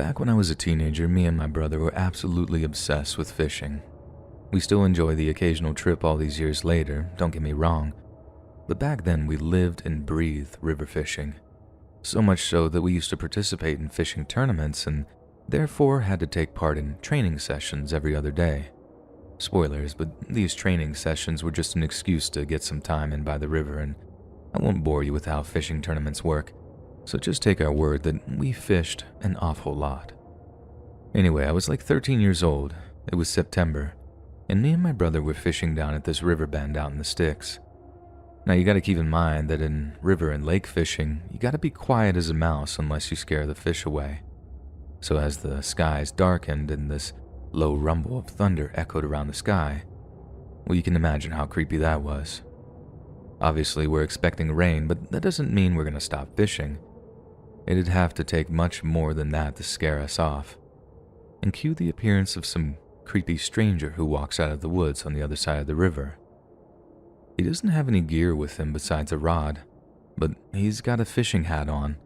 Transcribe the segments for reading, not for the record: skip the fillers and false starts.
Back when I was a teenager, me and my brother were absolutely obsessed with fishing. We still enjoy the occasional trip all these years later, don't get me wrong, but back then we lived and breathed river fishing. So much so that we used to participate in fishing tournaments and therefore had to take part in training sessions every other day. Spoilers, but these training sessions were just an excuse to get some time in by the river, and I won't bore you with how fishing tournaments work, so just take our word that we fished an awful lot. Anyway, I was like 13 years old. It was September, and me and my brother were fishing down at this river bend out in the sticks. Now you gotta keep in mind that in river and lake fishing, you gotta be quiet as a mouse unless you scare the fish away. So as the skies darkened and this low rumble of thunder echoed around the sky, well, you can imagine how creepy that was. Obviously, we're expecting rain, but that doesn't mean we're gonna stop fishing. It'd have to take much more than that to scare us off. And cue the appearance of some creepy stranger who walks out of the woods on the other side of the river. He doesn't have any gear with him besides a rod, but he's got a fishing hat on,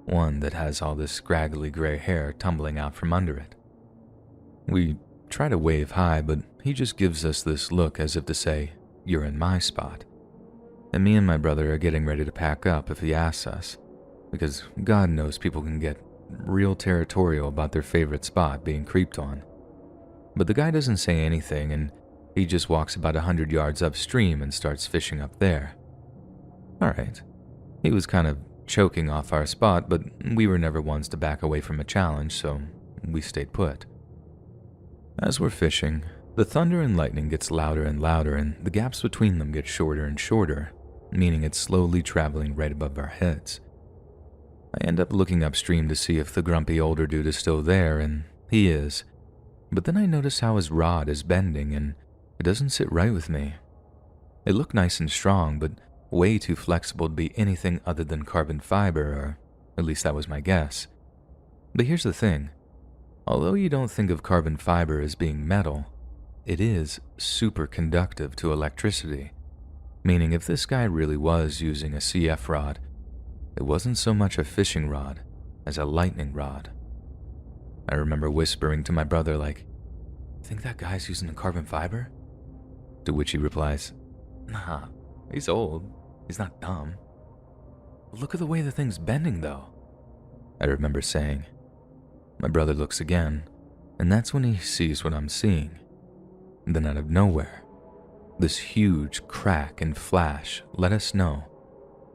one that has all this scraggly gray hair tumbling out from under it. We try to wave hi, but he just gives us this look as if to say, "You're in my spot." And me and my brother are getting ready to pack up if he asks us, because God knows people can get real territorial about their favorite spot being creeped on. But the guy doesn't say anything, and he just walks about 100 yards upstream and starts fishing up there. Alright, he was kind of choking off our spot, but we were never ones to back away from a challenge, so we stayed put. As we're fishing, the thunder and lightning gets louder and louder, and the gaps between them get shorter and shorter, meaning it's slowly traveling right above our heads. I end up looking upstream to see if the grumpy older dude is still there, and he is. But then I notice how his rod is bending, and it doesn't sit right with me. It looked nice and strong, but way too flexible to be anything other than carbon fiber, or at least that was my guess. But here's the thing. Although you don't think of carbon fiber as being metal, it is super conductive to electricity, meaning if this guy really was using a CF rod, it wasn't so much a fishing rod as a lightning rod. I remember whispering to my brother like, "Think that guy's using a carbon fiber?" To which he replies, "Nah, he's old. He's not dumb." "Look at the way the thing's bending though," I remember saying. My brother looks again, and that's when he sees what I'm seeing. And then out of nowhere, this huge crack and flash let us know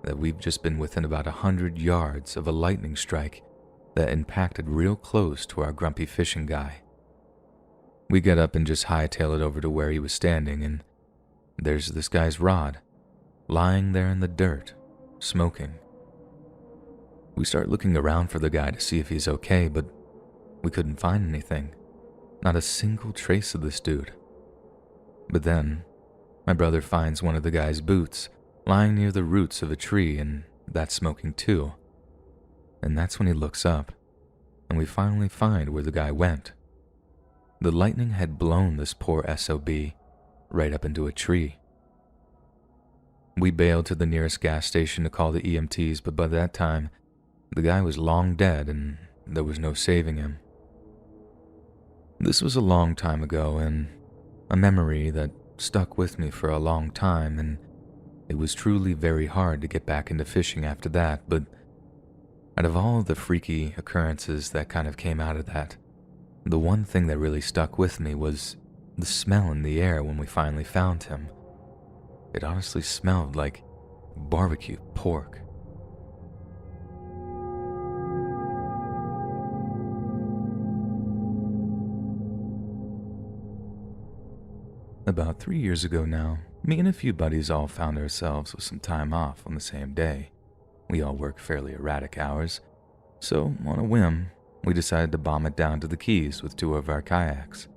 that we've just been within about 100 yards of a lightning strike that impacted real close to our grumpy fishing guy. We get up and just hightail it over to where he was standing, and there's this guy's rod, lying there in the dirt, smoking. We start looking around for the guy to see if he's okay, but we couldn't find anything. Not a single trace of this dude. But then, my brother finds one of the guy's boots lying near the roots of a tree, and that's smoking too. And that's when he looks up, and we finally find where the guy went. The lightning had blown this poor SOB right up into a tree. We bailed to the nearest gas station to call the EMTs, but by that time, the guy was long dead and there was no saving him. This was a long time ago, and a memory that stuck with me for a long time, and it was truly very hard to get back into fishing after that. But out of all of the freaky occurrences that kind of came out of that, the one thing that really stuck with me was the smell in the air when we finally found him. It honestly smelled like barbecue pork. About 3 years ago now, me and a few buddies all found ourselves with some time off on the same day. We all work fairly erratic hours, so on a whim, we decided to bomb it down to the Keys with 2 of our kayaks.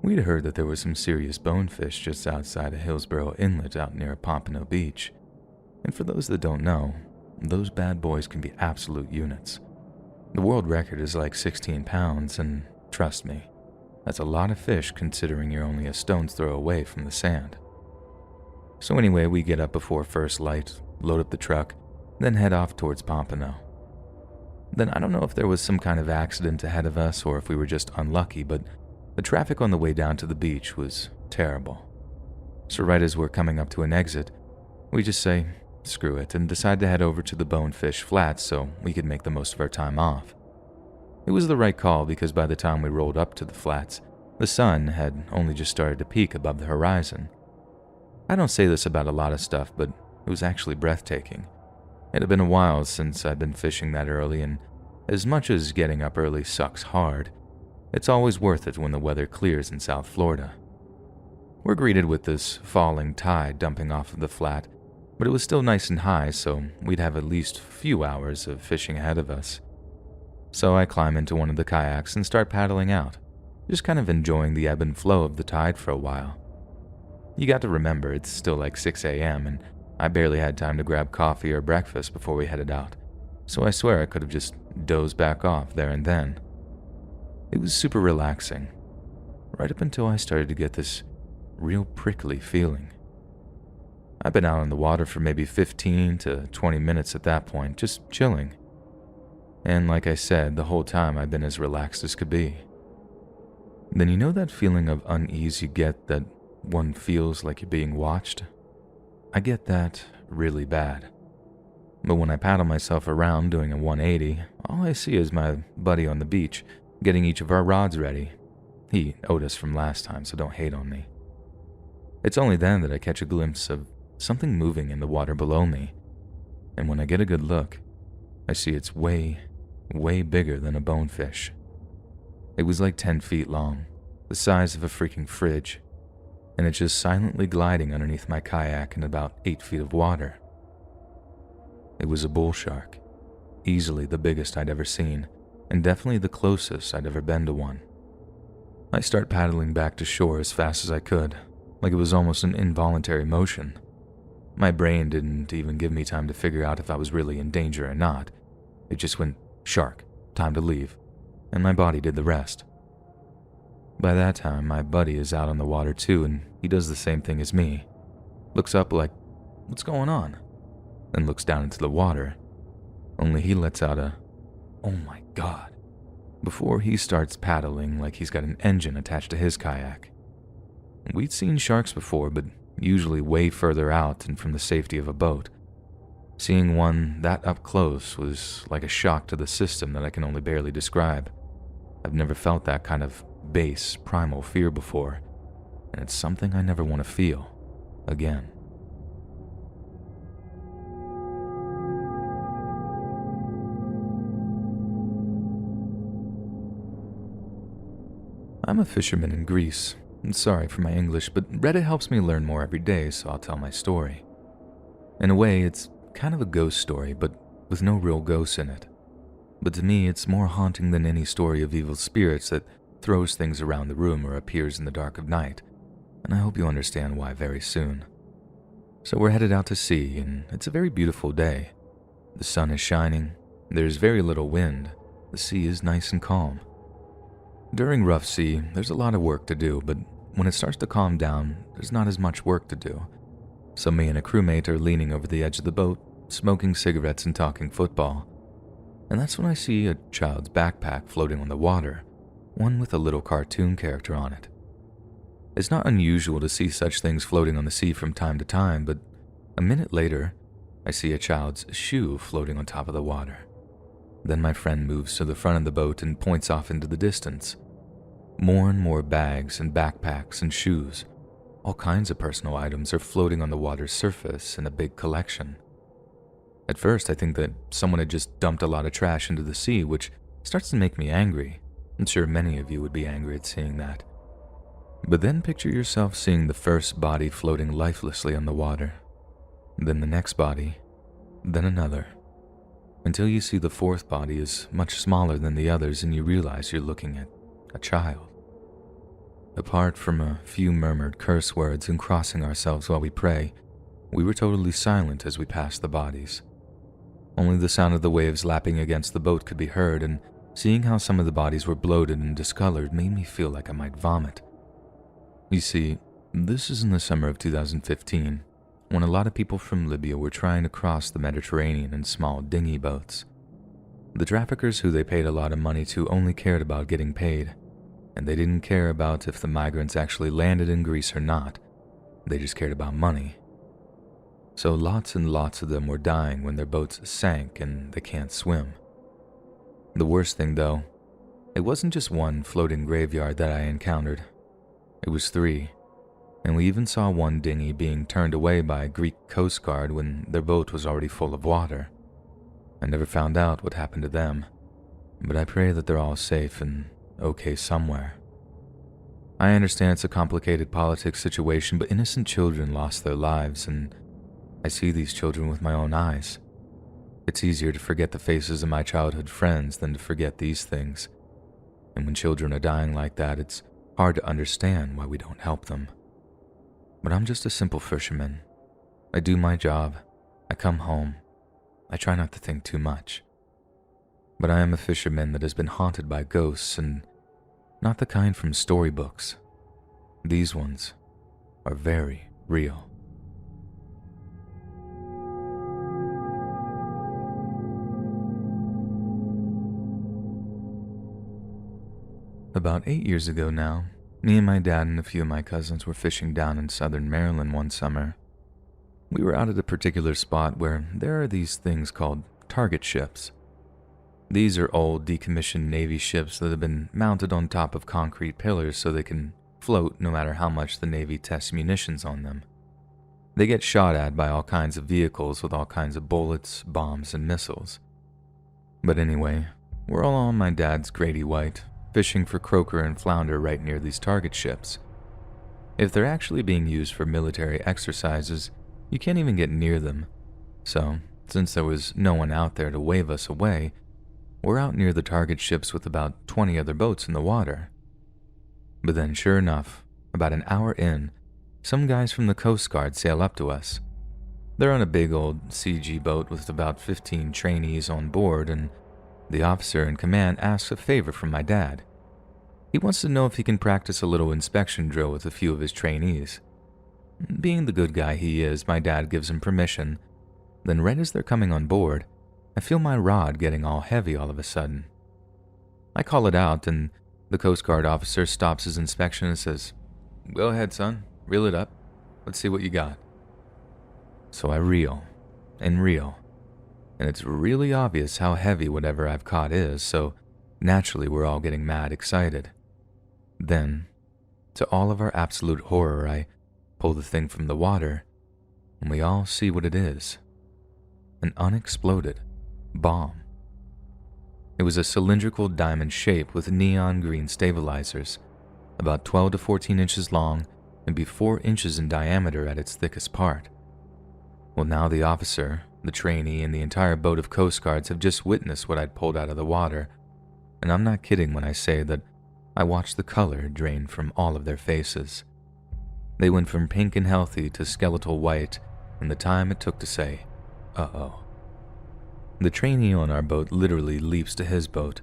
We'd heard that there was some serious bonefish just outside of Hillsborough Inlet out near Pompano Beach, and for those that don't know, those bad boys can be absolute units. The world record is like 16 pounds, and trust me, that's a lot of fish considering you're only a stone's throw away from the sand. So anyway, we get up before first light, load up the truck, then head off towards Pompano. Then I don't know if there was some kind of accident ahead of us or if we were just unlucky, but the traffic on the way down to the beach was terrible. So right as we're coming up to an exit, we just say, screw it, and decide to head over to the Bonefish Flats so we could make the most of our time off. It was the right call because by the time we rolled up to the flats, the sun had only just started to peak above the horizon. I don't say this about a lot of stuff, but it was actually breathtaking. It had been a while since I'd been fishing that early, and as much as getting up early sucks hard, it's always worth it when the weather clears in South Florida. We're greeted with this falling tide dumping off of the flat, but it was still nice and high, so we'd have at least a few hours of fishing ahead of us. So I climb into one of the kayaks and start paddling out, just kind of enjoying the ebb and flow of the tide for a while. You got to remember, it's still like 6 a.m., and I barely had time to grab coffee or breakfast before we headed out, so I swear I could have just dozed back off there and then. It was super relaxing, right up until I started to get this real prickly feeling. I've been out on the water for maybe 15 to 20 minutes at that point, just chilling. And like I said, the whole time I've been as relaxed as could be. Then you know that feeling of unease you get that one feels like you're being watched? I get that really bad. But when I paddle myself around doing a 180, all I see is my buddy on the beach getting each of our rods ready. He owed us from last time, so don't hate on me. It's only then that I catch a glimpse of something moving in the water below me. And when I get a good look, I see it's way bigger than a bonefish. It was like 10 feet long, the size of a freaking fridge, and it's just silently gliding underneath my kayak in about 8 feet of water. It was a bull shark, easily the biggest I'd ever seen, and definitely the closest I'd ever been to one. I start paddling back to shore as fast as I could, like it was almost an involuntary motion. My brain didn't even give me time to figure out if I was really in danger or not. It just went, shark, time to leave, and my body did the rest. By that time, my buddy is out on the water too, and he does the same thing as me. Looks up like, what's going on? Then looks down into the water. Only he lets out a, oh my god, before he starts paddling like he's got an engine attached to his kayak. We'd seen sharks before, but usually way further out and from the safety of a boat. Seeing one that up close was like a shock to the system that I can only barely describe. I've never felt that kind of base, primal fear before, and it's something I never want to feel again. I'm a fisherman in Greece. Sorry for my English, but Reddit helps me learn more every day, so I'll tell my story. In a way, it's kind of a ghost story, but with no real ghosts in it. But to me, it's more haunting than any story of evil spirits that throws things around the room or appears in the dark of night, and I hope you understand why very soon. So we're headed out to sea, and it's a very beautiful day. The sun is shining, there's very little wind, the sea is nice and calm. During rough sea, there's a lot of work to do, but when it starts to calm down, there's not as much work to do. So me and a crewmate are leaning over the edge of the boat, smoking cigarettes and talking football. And that's when I see a child's backpack floating on the water, one with a little cartoon character on it. It's not unusual to see such things floating on the sea from time to time, but a minute later, I see a child's shoe floating on top of the water. Then my friend moves to the front of the boat and points off into the distance. More and more bags and backpacks and shoes. All kinds of personal items are floating on the water's surface in a big collection. At first, I think that someone had just dumped a lot of trash into the sea, which starts to make me angry. I'm sure many of you would be angry at seeing that. But then picture yourself seeing the first body floating lifelessly on the water, then the next body, then another, until you see the fourth body is much smaller than the others and you realize you're looking at a child. Apart from a few murmured curse words and crossing ourselves while we pray, we were totally silent as we passed the bodies. Only the sound of the waves lapping against the boat could be heard, and seeing how some of the bodies were bloated and discolored made me feel like I might vomit. You see, this is in the summer of 2015, when a lot of people from Libya were trying to cross the Mediterranean in small dinghy boats. The traffickers who they paid a lot of money to only cared about getting paid, and they didn't care about if the migrants actually landed in Greece or not. They just cared about money. So lots and lots of them were dying when their boats sank and they can't swim. The worst thing, though, it wasn't just one floating graveyard that I encountered. It was 3, and we even saw one dinghy being turned away by a Greek Coast Guard when their boat was already full of water. I never found out what happened to them, but I pray that they're all safe and okay somewhere. I understand it's a complicated politics situation, but innocent children lost their lives, and I see these children with my own eyes. It's easier to forget the faces of my childhood friends than to forget these things. And when children are dying like that, it's hard to understand why we don't help them. But I'm just a simple fisherman. I do my job. I come home. I try not to think too much. But I am a fisherman that has been haunted by ghosts, and not the kind from storybooks. These ones are very real. About 8 years ago now, me and my dad and a few of my cousins were fishing down in southern Maryland one summer. We were out at a particular spot where there are these things called target ships. These are old, decommissioned Navy ships that have been mounted on top of concrete pillars so they can float no matter how much the Navy tests munitions on them. They get shot at by all kinds of vehicles with all kinds of bullets, bombs, and missiles. But anyway, we're all on my dad's Grady White, fishing for croaker and flounder right near these target ships. If they're actually being used for military exercises, you can't even get near them. So, since there was no one out there to wave us away, we're out near the target ships with about 20 other boats in the water. But then, sure enough, about an hour in, some guys from the Coast Guard sail up to us. They're on a big old CG boat with about 15 trainees on board, and the officer in command asks a favor from my dad. He wants to know if he can practice a little inspection drill with a few of his trainees. Being the good guy he is, my dad gives him permission. Then right as they're coming on board, I feel my rod getting all heavy all of a sudden. I call it out, and the Coast Guard officer stops his inspection and says, "Go ahead, son, reel it up. Let's see what you got." So I reel, and reel, and it's really obvious how heavy whatever I've caught is, so naturally we're all getting mad excited. Then, to all of our absolute horror, I pull the thing from the water, and we all see what it is. An unexploded bomb. It was a cylindrical diamond shape with neon green stabilizers, about 12 to 14 inches long and be 4 inches in diameter at its thickest part. Well, now the officer, the trainee, and the entire boat of Coast Guards have just witnessed what I'd pulled out of the water, and I'm not kidding when I say that I watched the color drain from all of their faces. They went from pink and healthy to skeletal white in the time it took to say, "Uh-oh." The trainee on our boat literally leaps to his boat,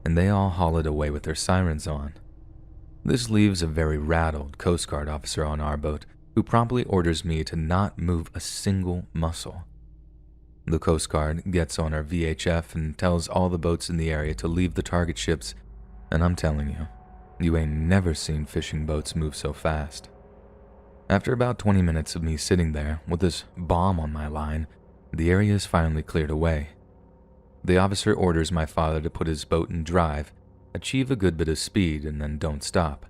and they all haul it away with their sirens on. This leaves a very rattled Coast Guard officer on our boat, who promptly orders me to not move a single muscle. The Coast Guard gets on our VHF and tells all the boats in the area to leave the target ships, and I'm telling you, you ain't never seen fishing boats move so fast. After about 20 minutes of me sitting there with this bomb on my line, the area is finally cleared away. The officer orders my father to put his boat in drive, achieve a good bit of speed, and then don't stop.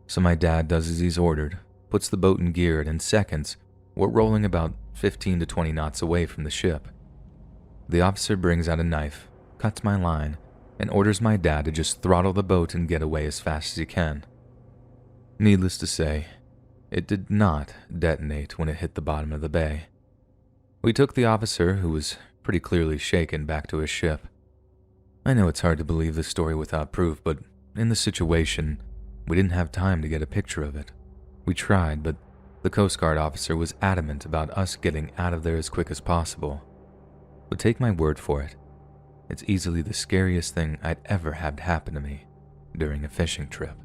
So my dad does as he's ordered, puts the boat in gear, and in seconds, we're rolling about 15 to 20 knots away from the ship. The officer brings out a knife, cuts my line, and orders my dad to just throttle the boat and get away as fast as he can. Needless to say, it did not detonate when it hit the bottom of the bay. We took the officer, who was pretty clearly shaken, back to his ship. I know it's hard to believe this story without proof, but in the situation, we didn't have time to get a picture of it. We tried, but the Coast Guard officer was adamant about us getting out of there as quick as possible. But take my word for it, it's easily the scariest thing I'd ever had happen to me during a fishing trip.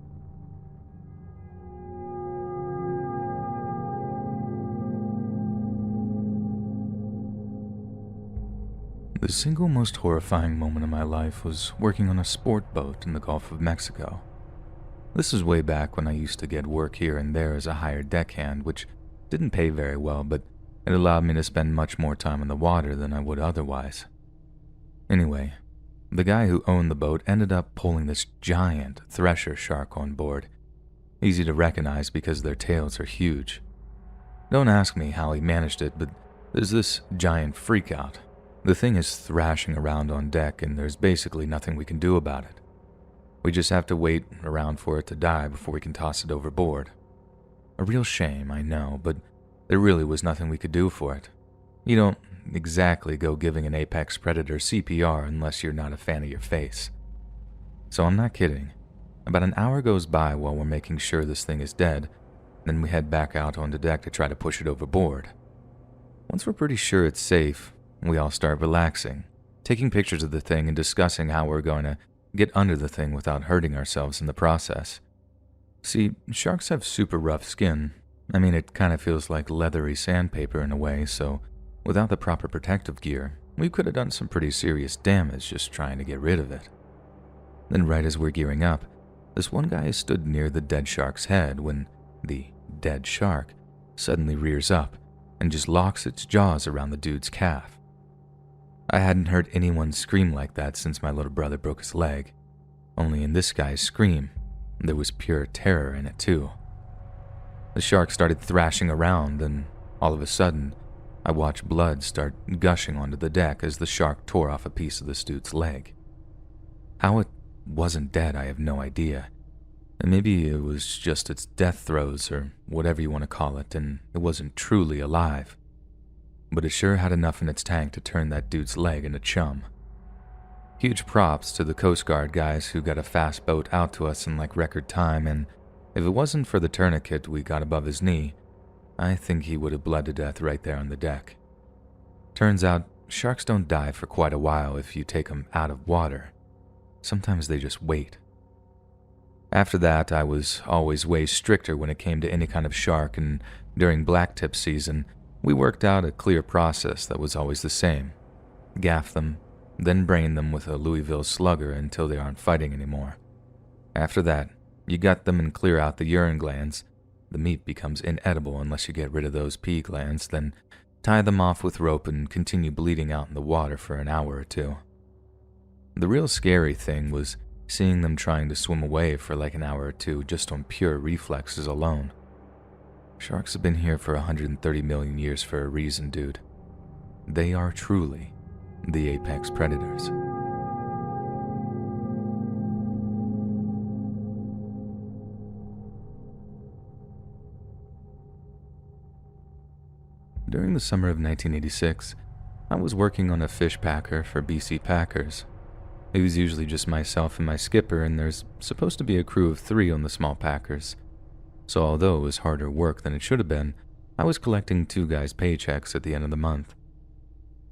The single most horrifying moment of my life was working on a sport boat in the Gulf of Mexico. This was way back when I used to get work here and there as a hired deckhand, which didn't pay very well, but it allowed me to spend much more time in the water than I would otherwise. Anyway, the guy who owned the boat ended up pulling this giant thresher shark on board. Easy to recognize because their tails are huge. Don't ask me how he managed it, but there's this giant freakout. The thing is thrashing around on deck and there's basically nothing we can do about it. We just have to wait around for it to die before we can toss it overboard. A real shame, I know, but there really was nothing we could do for it. You don't exactly go giving an apex predator CPR unless you're not a fan of your face. So I'm not kidding. About an hour goes by while we're making sure this thing is dead, then we head back out onto deck to try to push it overboard. Once we're pretty sure it's safe, we all start relaxing, taking pictures of the thing and discussing how we're going to get under the thing without hurting ourselves in the process. See, sharks have super rough skin. I mean, it kind of feels like leathery sandpaper in a way, so without the proper protective gear, we could have done some pretty serious damage just trying to get rid of it. Then right as we're gearing up, this one guy stood near the dead shark's head when the dead shark suddenly rears up and just locks its jaws around the dude's calf. I hadn't heard anyone scream like that since my little brother broke his leg. Only in this guy's scream, there was pure terror in it too. The shark started thrashing around and all of a sudden, I watched blood start gushing onto the deck as the shark tore off a piece of this dude's leg. How it wasn't dead, I have no idea. And maybe it was just its death throes or whatever you want to call it, and it wasn't truly alive. But it sure had enough in its tank to turn that dude's leg into chum. Huge props to the Coast Guard guys who got a fast boat out to us in like record time, and if it wasn't for the tourniquet we got above his knee, I think he would have bled to death right there on the deck. Turns out, sharks don't die for quite a while if you take them out of water. Sometimes they just wait. After that, I was always way stricter when it came to any kind of shark, and during blacktip season, we worked out a clear process that was always the same. Gaff them, then brain them with a Louisville slugger until they aren't fighting anymore. After that, you gut them and clear out the urine glands. The meat becomes inedible unless you get rid of those pee glands, then tie them off with rope and continue bleeding out in the water for an hour or two. The real scary thing was seeing them trying to swim away for like an hour or two just on pure reflexes alone. Sharks have been here for 130 million years for a reason, dude. They are truly the apex predators. During the summer of 1986, I was working on a fish packer for BC Packers. It was usually just myself and my skipper, and there's supposed to be a crew of 3 on the small packers. So although it was harder work than it should have been, I was collecting 2 guys' paychecks at the end of the month.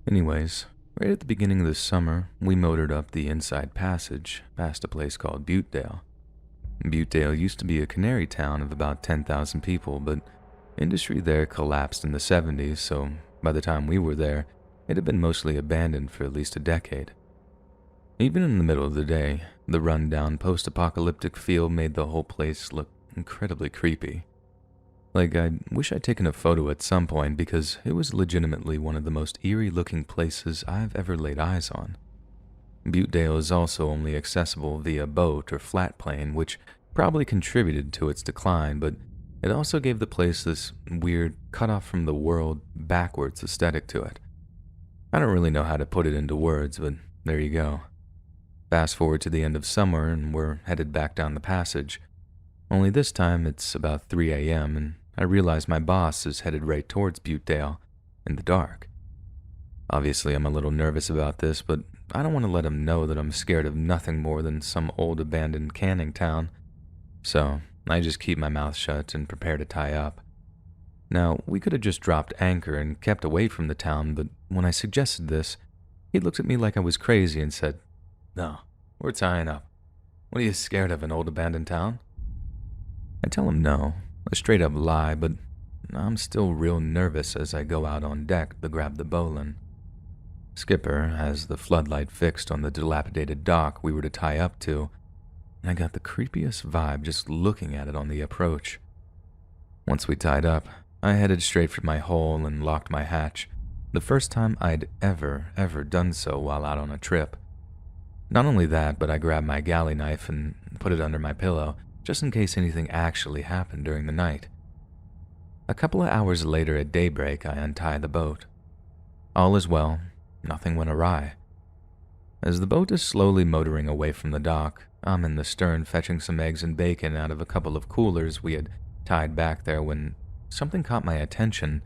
Anyways, right at the beginning of the summer, we motored up the Inside Passage past a place called Buttedale. Buttedale used to be a cannery town of about 10,000 people, but industry there collapsed in the 70s, so by the time we were there, it had been mostly abandoned for at least a decade. Even in the middle of the day, the run-down post-apocalyptic feel made the whole place look incredibly creepy. Like, I wish I'd taken a photo at some point because it was legitimately one of the most eerie-looking places I've ever laid eyes on. Buttedale is also only accessible via boat or flat plane, which probably contributed to its decline, but it also gave the place this weird, cut-off-from-the-world, backwards aesthetic to it. I don't really know how to put it into words, but there you go. Fast forward to the end of summer, and we're headed back down the passage. Only this time, it's about 3 a.m., and I realize my boss is headed right towards Buttedale, in the dark. Obviously, I'm a little nervous about this, but I don't want to let him know that I'm scared of nothing more than some old abandoned canning town. So I just keep my mouth shut and prepare to tie up. Now, we could have just dropped anchor and kept away from the town, but when I suggested this, he looked at me like I was crazy and said, "No, we're tying up. What are you scared of, an old abandoned town?" I tell him no, a straight up lie, but I'm still real nervous as I go out on deck to grab the bowline. Skipper has the floodlight fixed on the dilapidated dock we were to tie up to, and I got the creepiest vibe just looking at it on the approach. Once we tied up, I headed straight for my hole and locked my hatch, the first time I'd ever done so while out on a trip. Not only that, but I grabbed my galley knife and put it under my pillow, just in case anything actually happened during the night. A couple of hours later at daybreak, I untied the boat. All is well, nothing went awry. As the boat is slowly motoring away from the dock, I'm in the stern fetching some eggs and bacon out of a couple of coolers we had tied back there when something caught my attention,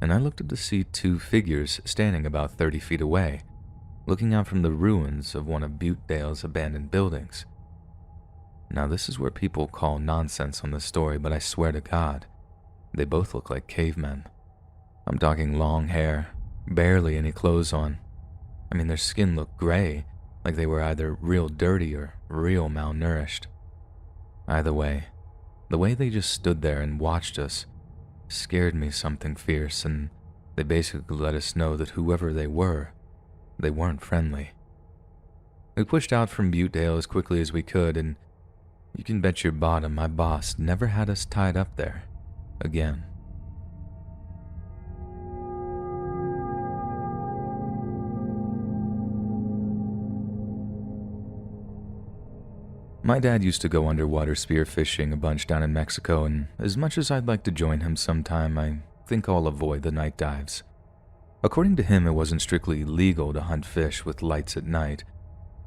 and I looked up to see two figures standing about 30 feet away, looking out from the ruins of one of Butedale's abandoned buildings. Now this is where people call nonsense on this story, but I swear to God, they both look like cavemen. I'm talking long hair, barely any clothes on. I mean, their skin looked gray, like they were either real dirty or real malnourished. Either way, the way they just stood there and watched us scared me something fierce, and they basically let us know that whoever they were, they weren't friendly. We pushed out from Butedale as quickly as we could, and you can bet your bottom my boss never had us tied up there again. My dad used to go underwater spearfishing a bunch down in Mexico, and as much as I'd like to join him sometime, I think I'll avoid the night dives. According to him, it wasn't strictly legal to hunt fish with lights at night,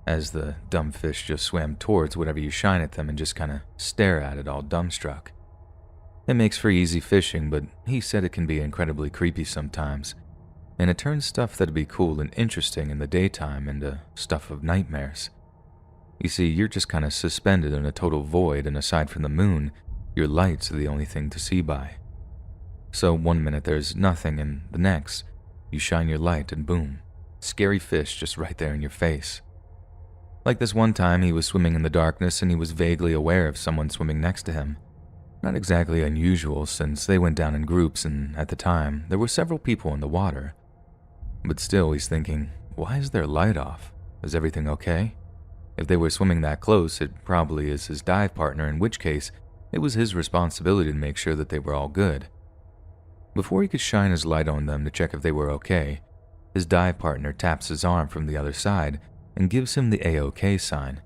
as the dumb fish just swam towards whatever you shine at them and just kind of stare at it all dumbstruck. It makes for easy fishing, but he said it can be incredibly creepy sometimes, and it turns stuff that'd be cool and interesting in the daytime into stuff of nightmares. You see, you're just kind of suspended in a total void, and aside from the moon, your lights are the only thing to see by. So one minute there's nothing, and the next, you shine your light and boom, scary fish just right there in your face. Like this one time, he was swimming in the darkness and he was vaguely aware of someone swimming next to him. Not exactly unusual since they went down in groups, and at the time, there were several people in the water. But still, he's thinking, why is their light off? Is everything okay? If they were swimming that close, it probably is his dive partner, in which case, it was his responsibility to make sure that they were all good. Before he could shine his light on them to check if they were okay, his dive partner taps his arm from the other side and gives him the A-OK sign,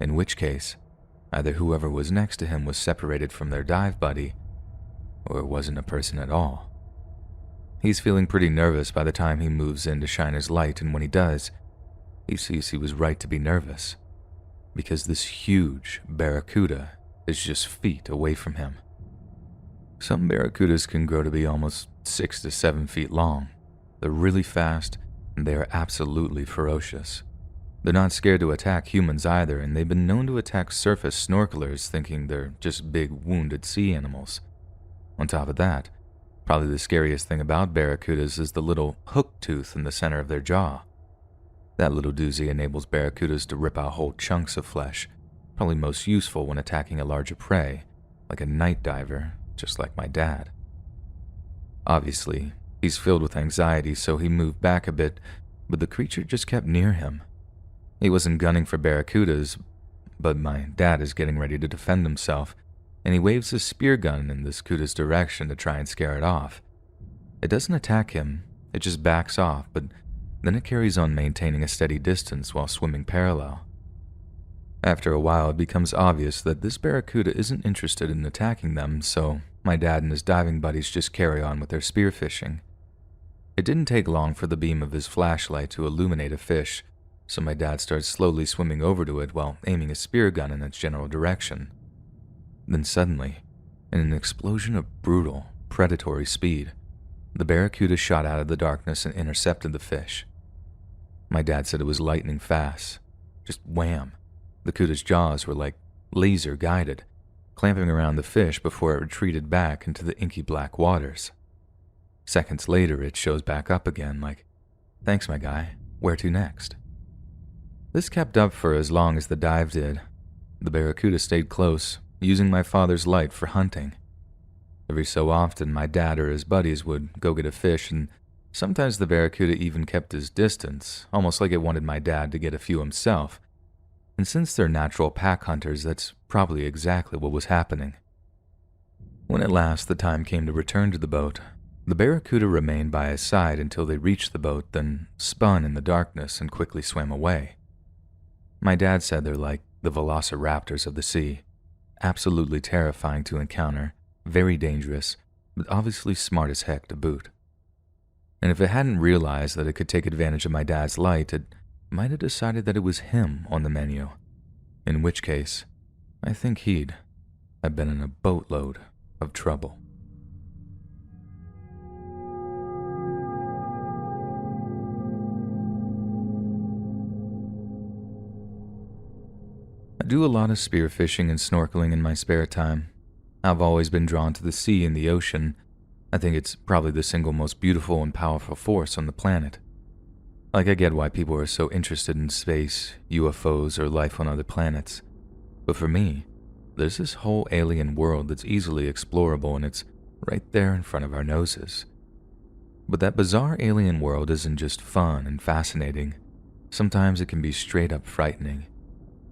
in which case, either whoever was next to him was separated from their dive buddy, or it wasn't a person at all. He's feeling pretty nervous by the time he moves in to shine his light, and when he does, he sees he was right to be nervous, because this huge barracuda is just feet away from him. Some barracudas can grow to be almost 6 to 7 feet long. They're really fast, and they are absolutely ferocious. They're not scared to attack humans either, and they've been known to attack surface snorkelers thinking they're just big, wounded sea animals. On top of that, probably the scariest thing about barracudas is the little hook tooth in the center of their jaw. That little doozy enables barracudas to rip out whole chunks of flesh, probably most useful when attacking a larger prey, like a night diver, just like my dad. Obviously, he's filled with anxiety, so he moved back a bit, but the creature just kept near him. He wasn't gunning for barracudas, but my dad is getting ready to defend himself, and he waves his spear gun in this cuda's direction to try and scare it off. It doesn't attack him, it just backs off, but then it carries on maintaining a steady distance while swimming parallel. After a while, it becomes obvious that this barracuda isn't interested in attacking them, so my dad and his diving buddies just carry on with their spearfishing. It didn't take long for the beam of his flashlight to illuminate a fish, so my dad starts slowly swimming over to it while aiming a spear gun in its general direction. Then suddenly, in an explosion of brutal, predatory speed, the barracuda shot out of the darkness and intercepted the fish. My dad said it was lightning fast. Just wham. The cuda's jaws were like laser-guided, clamping around the fish before it retreated back into the inky black waters. Seconds later, it shows back up again like, "Thanks, my guy. Where to next?" This kept up for as long as the dive did. The barracuda stayed close, using my father's light for hunting. Every so often, my dad or his buddies would go get a fish, and Sometimes the barracuda even kept his distance, almost like it wanted my dad to get a few himself. And since they're natural pack hunters, that's probably exactly what was happening. When at last the time came to return to the boat, the barracuda remained by his side until they reached the boat, then spun in the darkness and quickly swam away. My dad said they're like the velociraptors of the sea, absolutely terrifying to encounter, very dangerous, but obviously smart as heck to boot. And if it hadn't realized that it could take advantage of my dad's light, it might have decided that it was him on the menu, in which case, I think he'd have been in a boatload of trouble. I do a lot of spearfishing and snorkeling in my spare time. I've always been drawn to the sea and the ocean. I think it's probably the single most beautiful and powerful force on the planet. I get why people are so interested in space, UFOs, or life on other planets. But for me, there's this whole alien world that's easily explorable, and it's right there in front of our noses. But that bizarre alien world isn't just fun and fascinating. Sometimes it can be straight up frightening.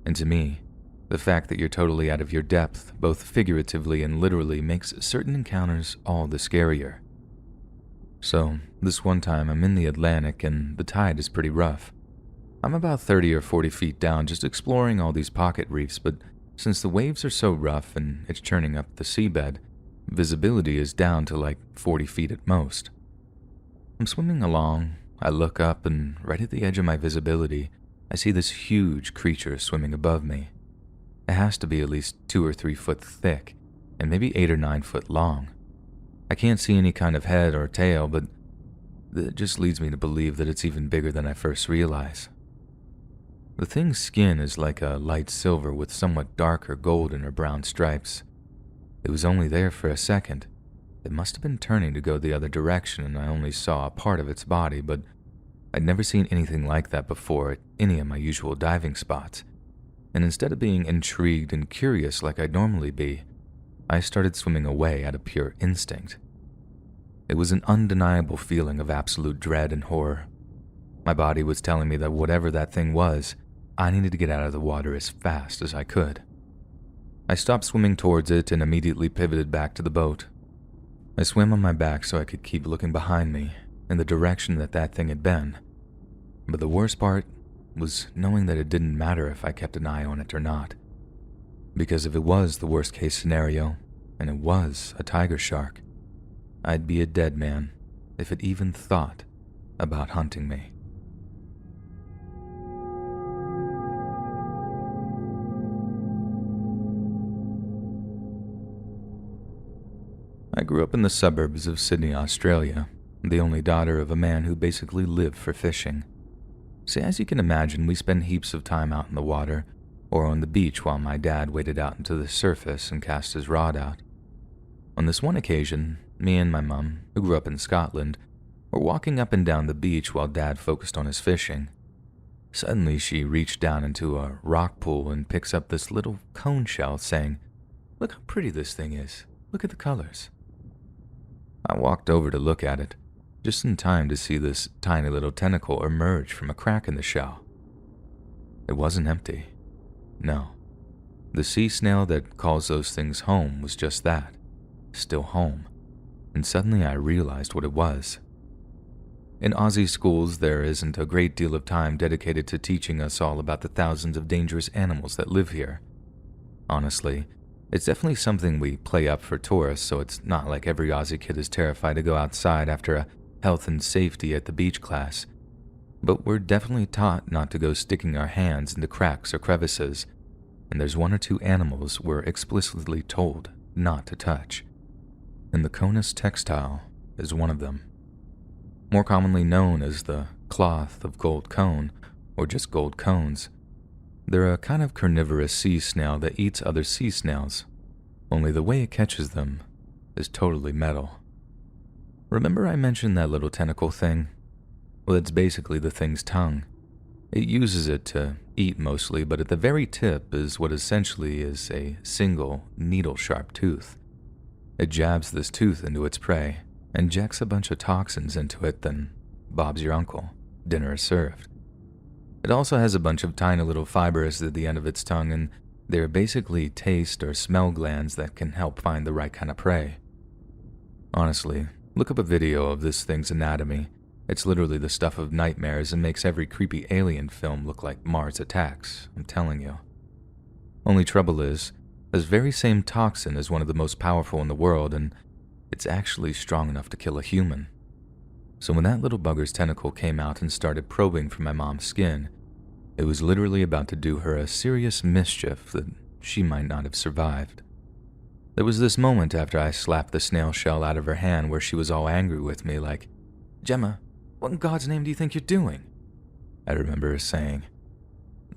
And to me, the fact that you're totally out of your depth, both figuratively and literally, makes certain encounters all the scarier. So, this one time I'm in the Atlantic and the tide is pretty rough. I'm about 30 or 40 feet down just exploring all these pocket reefs, but since the waves are so rough and it's churning up the seabed, visibility is down to like 40 feet at most. I'm swimming along, I look up, and right at the edge of my visibility, I see this huge creature swimming above me. It has to be at least 2 or 3 foot thick, and maybe 8 or 9 foot long. I can't see any kind of head or tail, but that just leads me to believe that it's even bigger than I first realized. The thing's skin is like a light silver with somewhat darker golden or brown stripes. It was only there for a second. It must have been turning to go the other direction, and I only saw a part of its body, but I'd never seen anything like that before at any of my usual diving spots. And instead of being intrigued and curious like I'd normally be, I started swimming away out of pure instinct. It was an undeniable feeling of absolute dread and horror. My body was telling me that whatever that thing was, I needed to get out of the water as fast as I could. I stopped swimming towards it and immediately pivoted back to the boat. I swam on my back so I could keep looking behind me in the direction that thing had been. But the worst part was knowing that it didn't matter if I kept an eye on it or not. Because if it was the worst case scenario, and it was a tiger shark, I'd be a dead man if it even thought about hunting me. I grew up in the suburbs of Sydney, Australia, the only daughter of a man who basically lived for fishing. So as you can imagine, we spent heaps of time out in the water or on the beach while my dad waded out into the surface and cast his rod out. On this one occasion, me and my mum, who grew up in Scotland, were walking up and down the beach while Dad focused on his fishing. Suddenly, she reached down into a rock pool and picks up this little cone shell, saying, "Look how pretty this thing is. Look at the colors." I walked over to look at it, just in time to see this tiny little tentacle emerge from a crack in the shell. It wasn't empty. No. The sea snail that calls those things home was just that, still home. And suddenly I realized what it was. In Aussie schools, there isn't a great deal of time dedicated to teaching us all about the thousands of dangerous animals that live here. Honestly, it's definitely something we play up for tourists, so it's not like every Aussie kid is terrified to go outside after a health and safety at the beach class. But we're definitely taught not to go sticking our hands into cracks or crevices, and there's 1 or 2 animals we're explicitly told not to touch. And the conus textile is one of them. More commonly known as the cloth of gold cone, or just gold cones. They're a kind of carnivorous sea snail that eats other sea snails, only the way it catches them is totally metal. Remember I mentioned that little tentacle thing? Well, it's basically the thing's tongue. It uses it to eat mostly, but at the very tip is what essentially is a single needle-sharp tooth. It jabs this tooth into its prey, injects a bunch of toxins into it, then Bob's your uncle. Dinner is served. It also has a bunch of tiny little fibers at the end of its tongue, and they're basically taste or smell glands that can help find the right kind of prey. Honestly, look up a video of this thing's anatomy. It's literally the stuff of nightmares and makes every creepy alien film look like Mars Attacks, I'm telling you. Only trouble is, this very same toxin is one of the most powerful in the world, and it's actually strong enough to kill a human. So when that little bugger's tentacle came out and started probing for my mom's skin, it was literally about to do her a serious mischief that she might not have survived. There was this moment after I slapped the snail shell out of her hand where she was all angry with me like, "Gemma, what in God's name do you think you're doing?" I remember her saying.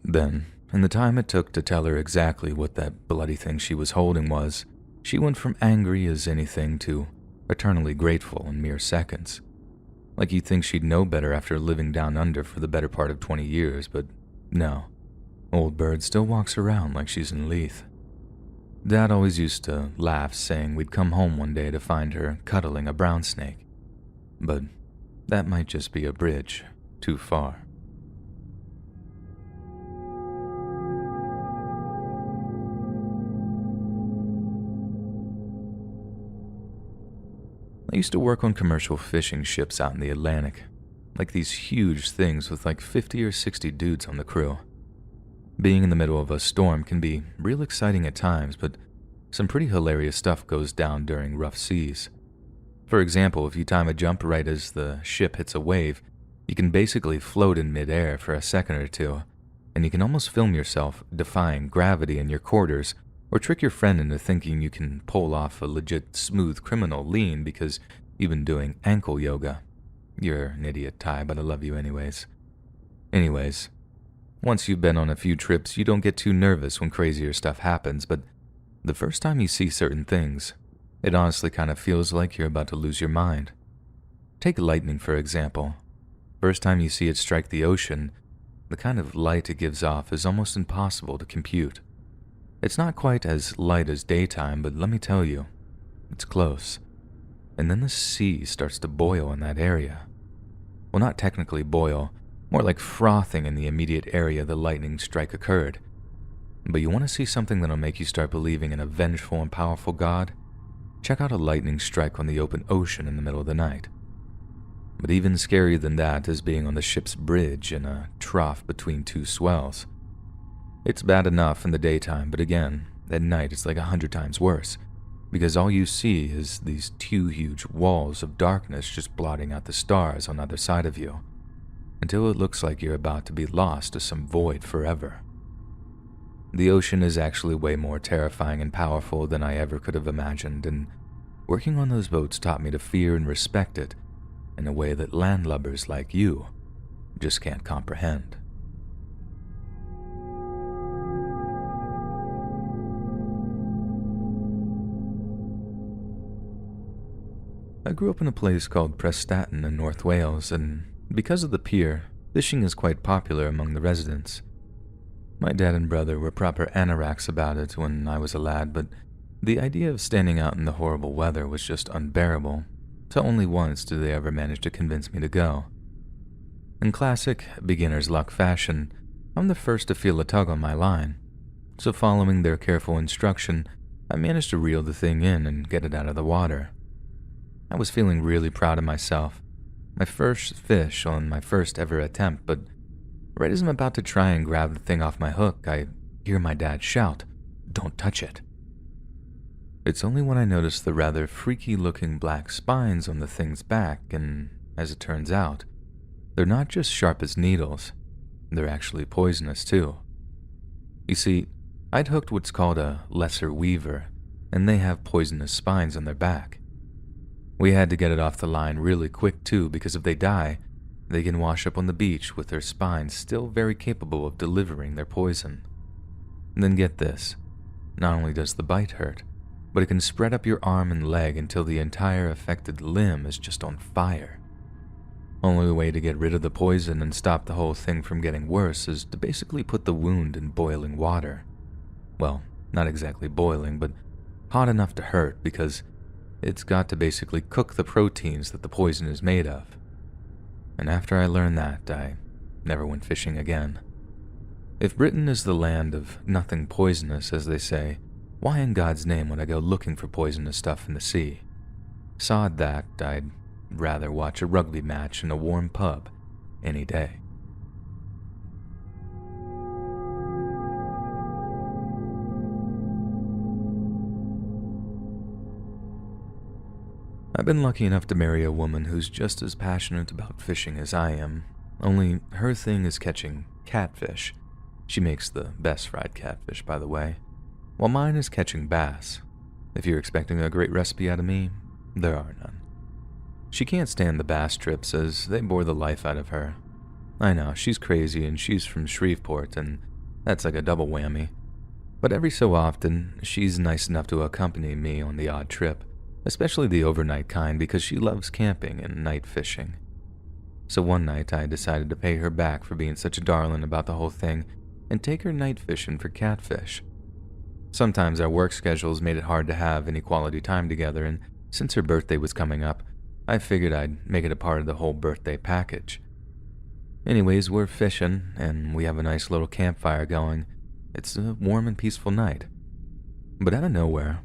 Then, in the time it took to tell her exactly what that bloody thing she was holding was, she went from angry as anything to eternally grateful in mere seconds. Like you'd think she'd know better after living down under for the better part of 20 years, but no. Old bird still walks around like she's in Leith. Dad always used to laugh, saying we'd come home one day to find her cuddling a brown snake. But that might just be a bridge too far. I used to work on commercial fishing ships out in the Atlantic, like these huge things with like 50 or 60 dudes on the crew. Being in the middle of a storm can be real exciting at times, but some pretty hilarious stuff goes down during rough seas. For example, if you time a jump right as the ship hits a wave, you can basically float in midair for a second or two, and you can almost film yourself defying gravity in your quarters or trick your friend into thinking you can pull off a legit smooth criminal lean because you've been doing ankle yoga. You're an idiot, Ty, but I love you anyways. Anyways, once you've been on a few trips, you don't get too nervous when crazier stuff happens, but the first time you see certain things, it honestly kind of feels like you're about to lose your mind. Take lightning, for example. First time you see it strike the ocean, the kind of light it gives off is almost impossible to compute. It's not quite as light as daytime, but let me tell you, it's close. And then the sea starts to boil in that area. Well, not technically boil, more like frothing in the immediate area the lightning strike occurred. But you want to see something that'll make you start believing in a vengeful and powerful God? Check out a lightning strike on the open ocean in the middle of the night. But even scarier than that is being on the ship's bridge in a trough between two swells. It's bad enough in the daytime, but again, at night it's like 100 times worse, because all you see is these two huge walls of darkness just blotting out the stars on either side of you, until it looks like you're about to be lost to some void forever. The ocean is actually way more terrifying and powerful than I ever could have imagined, and working on those boats taught me to fear and respect it in a way that landlubbers like you just can't comprehend. I grew up in a place called Prestatyn in North Wales, and because of the pier, fishing is quite popular among the residents. My dad and brother were proper anoraks about it when I was a lad, but the idea of standing out in the horrible weather was just unbearable, so only once did they ever manage to convince me to go. In classic beginner's luck fashion, I'm the first to feel a tug on my line, so following their careful instruction, I managed to reel the thing in and get it out of the water. I was feeling really proud of myself, my first fish on my first ever attempt, but right as I'm about to try and grab the thing off my hook, I hear my dad shout, "Don't touch it." It's only when I notice the rather freaky-looking black spines on the thing's back, and as it turns out, they're not just sharp as needles, they're actually poisonous too. You see, I'd hooked what's called a lesser weaver, and they have poisonous spines on their back. We had to get it off the line really quick too, because if they die, they can wash up on the beach with their spines still very capable of delivering their poison. And then get this, not only does the bite hurt, but it can spread up your arm and leg until the entire affected limb is just on fire. Only way to get rid of the poison and stop the whole thing from getting worse is to basically put the wound in boiling water. Well, not exactly boiling, but hot enough to hurt, because It's got to basically cook the proteins that the poison is made of. And after I learned that, I never went fishing again. If Britain is the land of nothing poisonous, as they say, why in God's name would I go looking for poisonous stuff in the sea? Sod that, I'd rather watch a rugby match in a warm pub any day. I've been lucky enough to marry a woman who's just as passionate about fishing as I am, only her thing is catching catfish. She makes the best fried catfish, by the way, while mine is catching bass. If you're expecting a great recipe out of me, there are none. She can't stand the bass trips as they bore the life out of her. I know, she's crazy and she's from Shreveport, and that's like a double whammy. But every so often, she's nice enough to accompany me on the odd trip, especially the overnight kind because she loves camping and night fishing. So one night I decided to pay her back for being such a darling about the whole thing and take her night fishing for catfish. Sometimes our work schedules made it hard to have any quality time together, and since her birthday was coming up, I figured I'd make it a part of the whole birthday package. Anyways, we're fishing, and we have a nice little campfire going. It's a warm and peaceful night. But out of nowhere,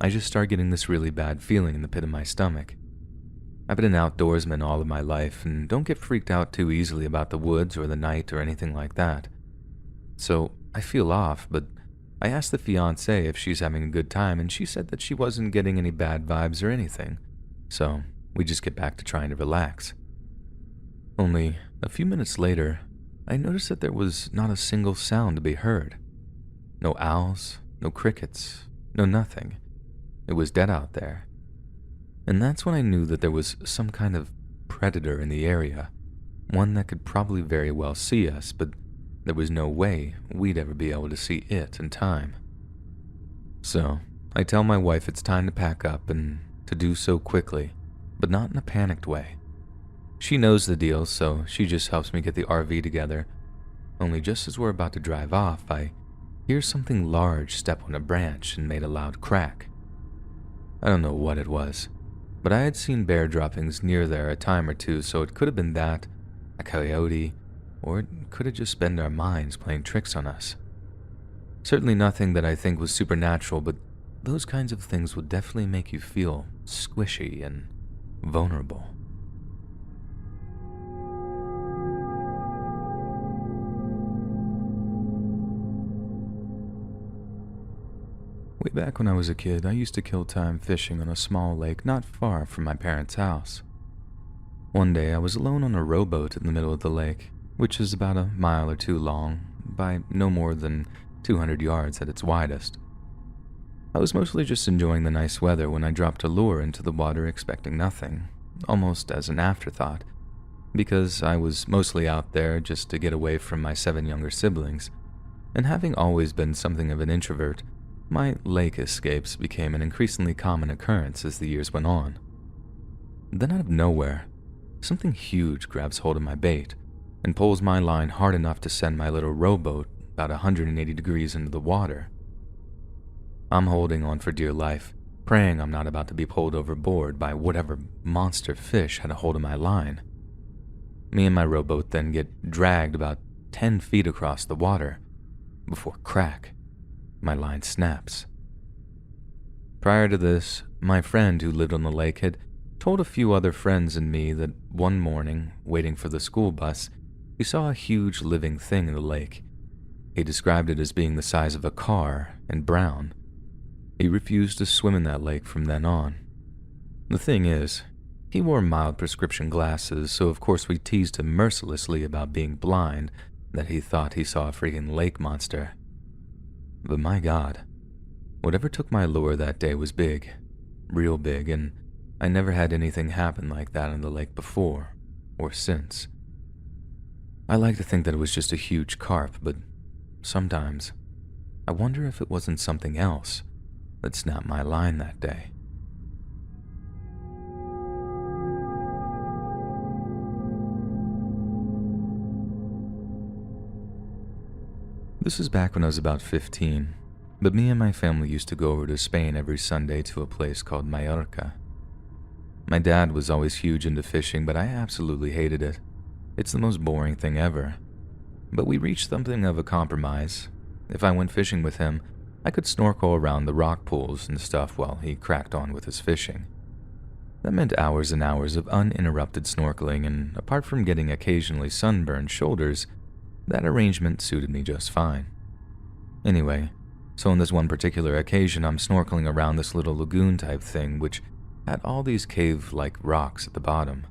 I just start getting this really bad feeling in the pit of my stomach. I've been an outdoorsman all of my life and don't get freaked out too easily about the woods or the night or anything like that. So I feel off, but I asked the fiancée if she's having a good time and she said that she wasn't getting any bad vibes or anything. So we just get back to trying to relax. Only a few minutes later, I noticed that there was not a single sound to be heard. No owls, no crickets, no nothing. It was dead out there. And that's when I knew that there was some kind of predator in the area, one that could probably very well see us, but there was no way we'd ever be able to see it in time. So I tell my wife it's time to pack up and to do so quickly, but not in a panicked way. She knows the deal, so she just helps me get the RV together. Only just as we're about to drive off, I hear something large step on a branch and made a loud crack. I don't know what it was, but I had seen bear droppings near there a time or two, so it could have been that, a coyote, or it could have just been our minds playing tricks on us. Certainly nothing that I think was supernatural, but those kinds of things would definitely make you feel squishy and vulnerable. Way back when I was a kid, I used to kill time fishing on a small lake not far from my parents' house. One day, I was alone on a rowboat in the middle of the lake, which is about a mile or two long, by no more than 200 yards at its widest. I was mostly just enjoying the nice weather when I dropped a lure into the water expecting nothing, almost as an afterthought, because I was mostly out there just to get away from my 7 younger siblings, and having always been something of an introvert, my lake escapes became an increasingly common occurrence as the years went on. Then out of nowhere, something huge grabs hold of my bait and pulls my line hard enough to send my little rowboat about 180 degrees into the water. I'm holding on for dear life, praying I'm not about to be pulled overboard by whatever monster fish had a hold of my line. Me and my rowboat then get dragged about 10 feet across the water before crack, my line snaps. Prior to this, my friend who lived on the lake had told a few other friends and me that one morning, waiting for the school bus, he saw a huge living thing in the lake. He described it as being the size of a car and brown. He refused to swim in that lake from then on. The thing is, he wore mild prescription glasses, so of course we teased him mercilessly about being blind, that he thought he saw a freaking lake monster. But my God, whatever took my lure that day was big, real big, and I never had anything happen like that in the lake before or since. I like to think that it was just a huge carp, but sometimes I wonder if it wasn't something else that snapped my line that day. This is back when I was about 15. but me and my family used to go over to Spain every Sunday to a place called Mallorca. My dad was always huge into fishing, but I absolutely hated it. It's the most boring thing ever. But we reached something of a compromise. If I went fishing with him, I could snorkel around the rock pools and stuff while he cracked on with his fishing. That meant hours and hours of uninterrupted snorkeling, and apart from getting occasionally sunburned shoulders, that arrangement suited me just fine. Anyway, so on this one particular occasion, I'm snorkeling around this little lagoon-type thing, which had all these cave-like rocks at the bottom.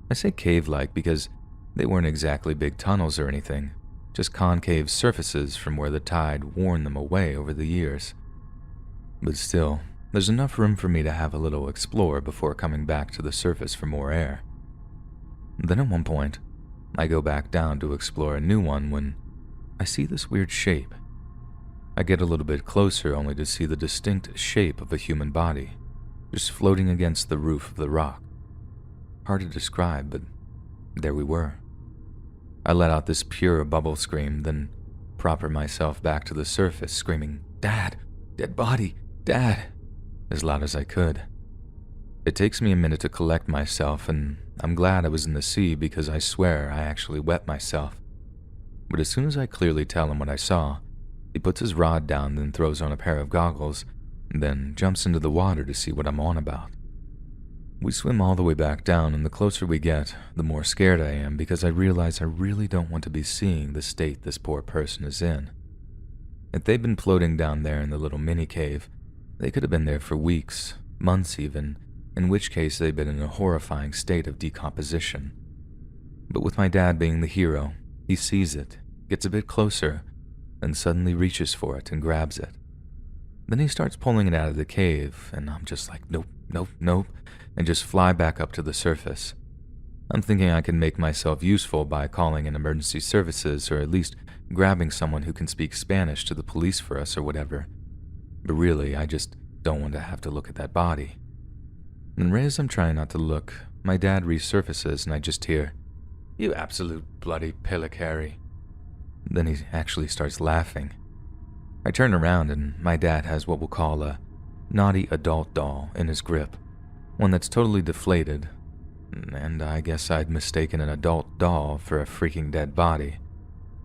I say cave-like because they weren't exactly big tunnels or anything, just concave surfaces from where the tide worn them away over the years. But still, there's enough room for me to have a little explore before coming back to the surface for more air. Then at one point, I go back down to explore a new one when I see this weird shape. I get a little bit closer only to see the distinct shape of a human body, just floating against the roof of the rock. Hard to describe, but there we were. I let out this pure bubble scream, then proper myself back to the surface, screaming, "Dad! Dead body! Dad!" as loud as I could. It takes me a minute to collect myself, and I'm glad I was in the sea because I swear I actually wet myself. But as soon as I clearly tell him what I saw, he puts his rod down, then throws on a pair of goggles, and then jumps into the water to see what I'm on about. We swim all the way back down, and the closer we get, the more scared I am because I realize I really don't want to be seeing the state this poor person is in. If they'd been floating down there in the little mini cave, they could have been there for weeks, months even, in which case they'd been in a horrifying state of decomposition. But with my dad being the hero, he sees it, gets a bit closer, and suddenly reaches for it and grabs it. Then he starts pulling it out of the cave, and I'm just like, nope, nope, nope, and just fly back up to the surface. I'm thinking I can make myself useful by calling in emergency services or at least grabbing someone who can speak Spanish to the police for us or whatever. But really, I just don't want to have to look at that body. And right as I'm trying not to look, my dad resurfaces and I just hear, "You absolute bloody pillock, Harry." Then he actually starts laughing. I turn around and my dad has what we'll call a naughty adult doll in his grip, one that's totally deflated, and I guess I'd mistaken an adult doll for a freaking dead body.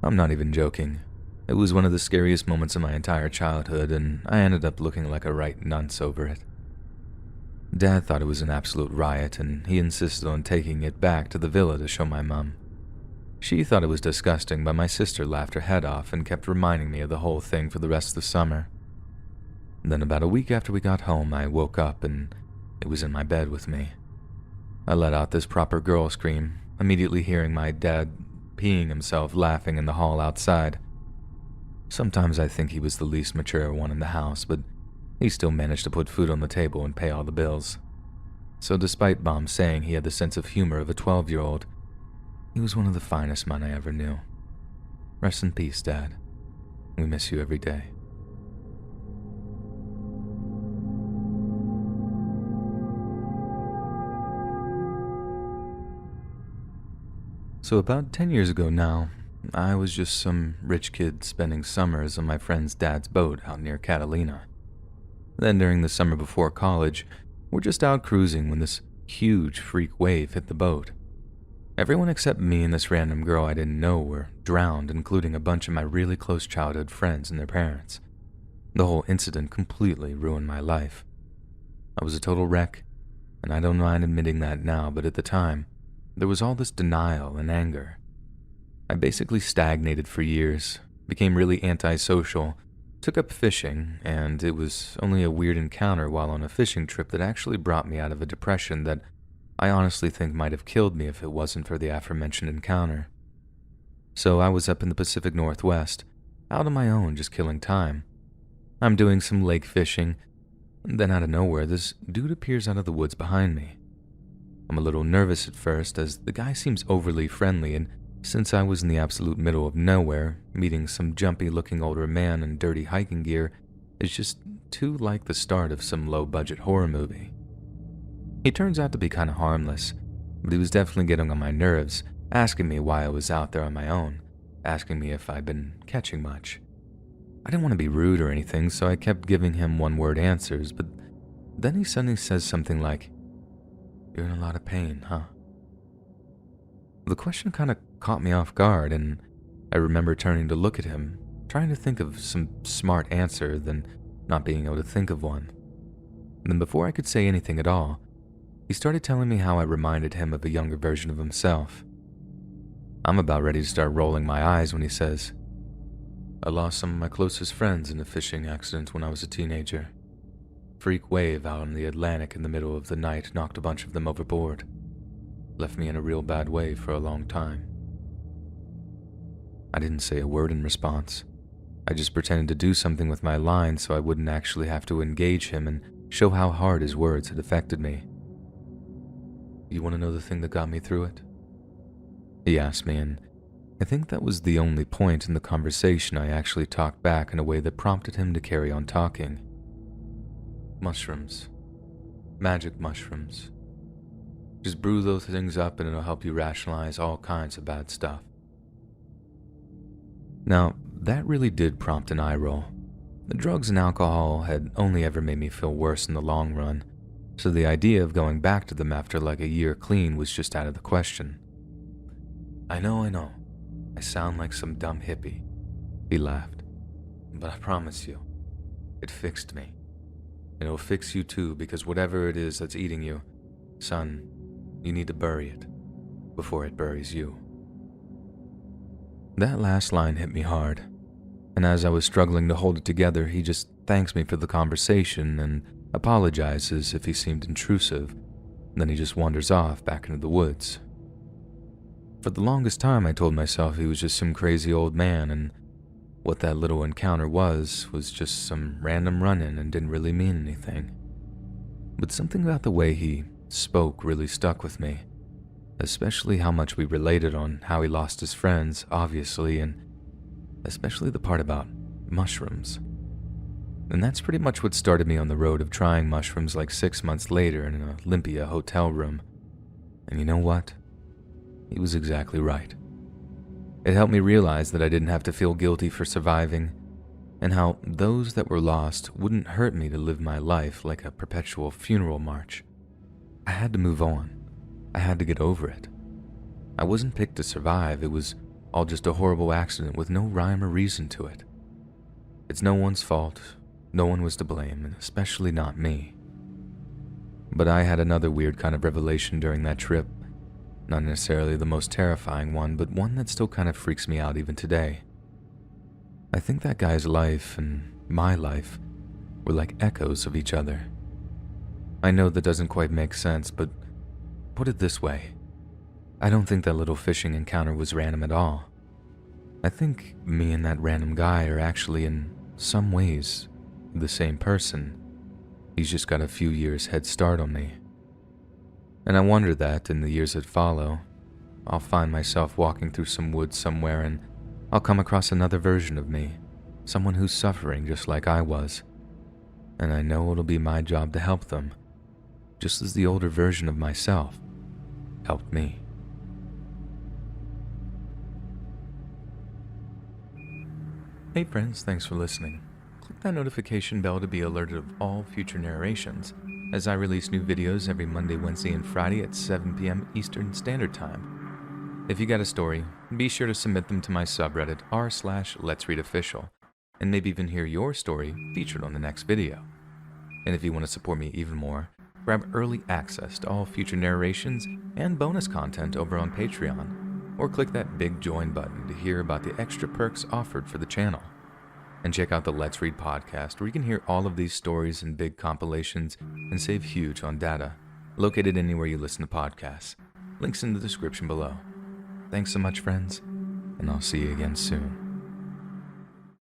I'm not even joking. It was one of the scariest moments of my entire childhood, and I ended up looking like a right nunce over it. Dad thought it was an absolute riot, and he insisted on taking it back to the villa to show my mom. She thought it was disgusting, but my sister laughed her head off and kept reminding me of the whole thing for the rest of the summer. Then about a week after we got home, I woke up and it was in my bed with me. I let out this proper girl scream, immediately hearing my dad peeing himself laughing in the hall outside. Sometimes I think he was the least mature one in the house, but he still managed to put food on the table and pay all the bills. So despite Mom saying he had the sense of humor of a 12-year-old, he was one of the finest men I ever knew. Rest in peace, Dad. We miss you every day. So about 10 years ago now, I was just some rich kid spending summers on my friend's dad's boat out near Catalina. Then during the summer before college, we're just out cruising when this huge freak wave hit the boat. Everyone except me and this random girl I didn't know were drowned, including a bunch of my really close childhood friends and their parents. The whole incident completely ruined my life. I was a total wreck, and I don't mind admitting that now, but at the time, there was all this denial and anger. I basically stagnated for years, became really antisocial, took up fishing, and it was only a weird encounter while on a fishing trip that actually brought me out of a depression that I honestly think might have killed me if it wasn't for the aforementioned encounter. So I was up in the Pacific Northwest, out on my own, just killing time. I'm doing some lake fishing, and then out of nowhere, this dude appears out of the woods behind me. I'm a little nervous at first, as the guy seems overly friendly, and since I was in the absolute middle of nowhere, meeting some jumpy-looking older man in dirty hiking gear is just too like the start of some low-budget horror movie. He turns out to be kind of harmless, but he was definitely getting on my nerves, asking me why I was out there on my own, asking me if I'd been catching much. I didn't want to be rude or anything, so I kept giving him one-word answers, but then he suddenly says something like, "You're in a lot of pain, huh?" The question kind of caught me off guard, and I remember turning to look at him, trying to think of some smart answer, then not being able to think of one. And then before I could say anything at all, he started telling me how I reminded him of a younger version of himself. I'm about ready to start rolling my eyes when he says, "I lost some of my closest friends in a fishing accident when I was a teenager. Freak wave out in the Atlantic in the middle of the night knocked a bunch of them overboard. Left me in a real bad way for a long time." I didn't say a word in response. I just pretended to do something with my line so I wouldn't actually have to engage him and show how hard his words had affected me. "You want to know the thing that got me through it?" he asked me, and I think that was the only point in the conversation I actually talked back in a way that prompted him to carry on talking. "Mushrooms. Magic mushrooms. Just brew those things up and it'll help you rationalize all kinds of bad stuff." Now, that really did prompt an eye roll. The drugs and alcohol had only ever made me feel worse in the long run, so the idea of going back to them after like a year clean was just out of the question. I know. I sound like some dumb hippie," he laughed. "But I promise you, it fixed me. And it'll fix you too, because whatever it is that's eating you, son, you need to bury it before it buries you." That last line hit me hard, and as I was struggling to hold it together, he just thanks me for the conversation and apologizes if he seemed intrusive. Then he just wanders off back into the woods. For the longest time, I told myself he was just some crazy old man, and what that little encounter was just some random run-in and didn't really mean anything. But something about the way he spoke really stuck with me, especially how much we related on how he lost his friends, obviously, and especially the part about mushrooms. And that's pretty much what started me on the road of trying mushrooms like 6 months later in an Olympia hotel room. And you know what? He was exactly right. It helped me realize that I didn't have to feel guilty for surviving, and how those that were lost wouldn't hurt me to live my life like a perpetual funeral march. I had to move on. I had to get over it. I wasn't picked to survive. It was all just a horrible accident with no rhyme or reason to it. It's no one's fault. No one was to blame, and especially not me. But I had another weird kind of revelation during that trip. Not necessarily the most terrifying one, but one that still kind of freaks me out even today. I think that guy's life and my life were like echoes of each other. I know that doesn't quite make sense, but put it this way. I don't think that little fishing encounter was random at all. I think me and that random guy are actually in some ways the same person. He's just got a few years head start on me. And I wonder that in the years that follow, I'll find myself walking through some woods somewhere and I'll come across another version of me, someone who's suffering just like I was. And I know it'll be my job to help them, just as the older version of myself helped me. Hey friends, thanks for listening. Click that notification bell to be alerted of all future narrations, as I release new videos every Monday, Wednesday, and Friday at 7 p.m. Eastern Standard Time. If you got a story, be sure to submit them to my subreddit r/letsreadofficial, and maybe even hear your story featured on the next video. And if you want to support me even more, grab early access to all future narrations and bonus content over on Patreon, or click that big join button to hear about the extra perks offered for the channel. And check out the Let's Read podcast, where you can hear all of these stories in big compilations and save huge on data, located anywhere you listen to podcasts. Links in the description below. Thanks so much, friends, and I'll see you again soon.